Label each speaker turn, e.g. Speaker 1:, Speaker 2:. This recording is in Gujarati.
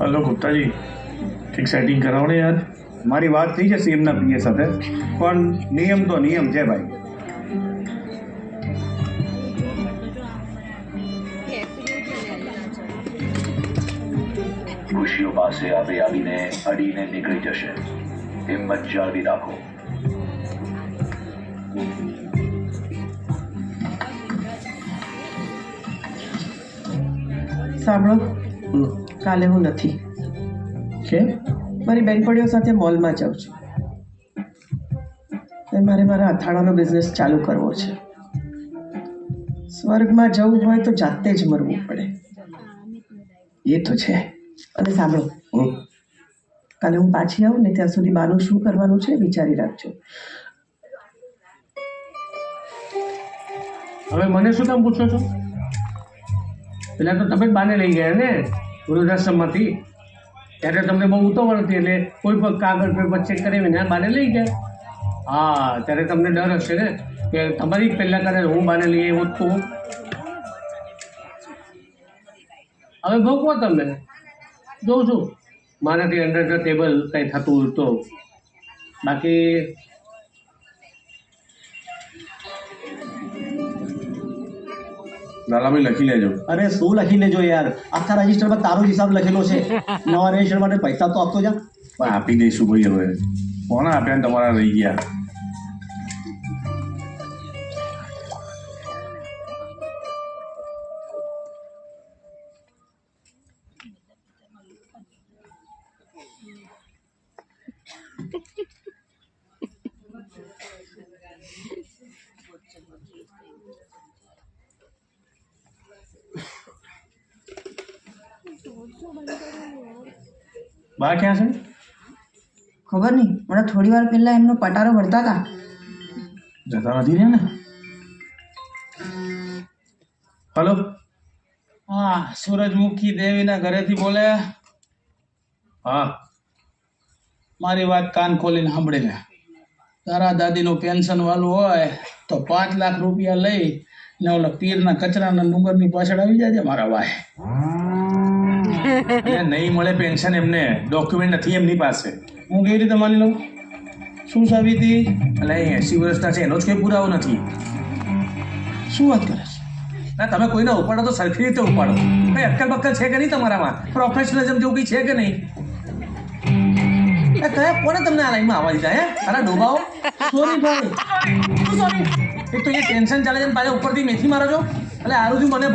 Speaker 1: हेलो गुप्ता जी ठीक सेटिंग कराओ ने यार।
Speaker 2: મારી વાત થઈ છે સીએમના પીએ સાથે, પણ નિયમ તો નિયમ છે ભાઈ.
Speaker 3: ખુશીઓ પાસે આવીને અડીને નીકળી જશે. હિંમત જાળવી રાખો.
Speaker 4: સાંભળો, કાલે હું નથી.
Speaker 1: કેમ?
Speaker 4: મારી બેનપણીઓ સાથે મોલમાં જાઉં છું. અને મારે મારા અથાણાનો બિઝનેસ ચાલુ કરવો છે. સ્વર્ગમાં જવું હોય તો જાતે જ મરવું પડે.
Speaker 1: એ તો છે.
Speaker 4: અને સાંભળો, કાલે હું પાછી આવું ને ત્યાં સુધી બાનું શું કરવાનું છે વિચારી રાખજો.
Speaker 5: હવે મને શું તમે પૂછો છો? પેલા તો તમે જ બાને લઈ ગયા ને વૃદ્ધાશ્રમમાંથી, ત્યારે તમને બહુ ઉતાવળ હતી એટલે કોઈ પણ કાગળ પેપર ચેક કરાવીને બાને લઈ ગયા. હા, ત્યારે તમને ડર હશે ને કે તમારી પહેલાં કરે હું બાને લઈ આવ્યો તો. હવે ભોગવો તમે, જોઉં છું મારાથી અંડર ધ ટેબલ કંઈ થતું તો. બાકી
Speaker 1: લાલાભાઈ લખી લેજો.
Speaker 2: અરે શું લખી લેજો યાર, આખા રજિસ્ટરમાં તારો જ હિસાબ લખેલો છે. નવા રજિસ્ટર માટે પૈસા તો આપતો જા.
Speaker 1: પણ આપી દઈશું ભાઈ. હવે કોણ આપ્યા ને તમારા રહી ગયા. બા ક્યાં છે?
Speaker 6: ખબર નહીં, હમણાં થોડી વાર પહેલા એમનો પટારો ભરતા હતા.
Speaker 1: જતા નથી રહ્યા ને? હલો,
Speaker 7: હા, સૂરજમુખી દેવીના ઘરેથી બોલે.
Speaker 1: હા
Speaker 7: મારી વાત કાન ખોલીને સાંભળી લે. તારા દાદીનું પેન્શન વાળું હોય તો 5 લાખ રૂપિયા લઈ ને ઓલા પીરના કચરાના ડુંગરની પાછળ આવી જાય મારા ભાઈ.
Speaker 1: નહીં મળે પેન્શન એમને, ડોક્યુમેન્ટ નથી એમની પાસે.
Speaker 7: હું કેવી રીતે માની લઉં? શું સાબિતી?
Speaker 1: એટલે 80 વર્ષના છે એનો જ કોઈ પુરાવો નથી.
Speaker 7: શું વાત કરે છે?
Speaker 1: ના, તમે કોઈને ઉપાડો તો સરખી રીતે ઉપાડો. કઈ અક્કલ બક્કલ છે કે નહીં તમારામાં? પ્રોફેશનલિઝમ જેવું કંઈ છે કે નહીં? કયા કોને તમને આ લાઈનમાં આવવા દીધા? હે અરે ડોબાઓ, સોરી ભાઈ, સોરી. એક તો અહીંયા ટેન્શન ચાલે છે ને પાછા ઉપરથી મેથી મારો છો. એટલે આરું મને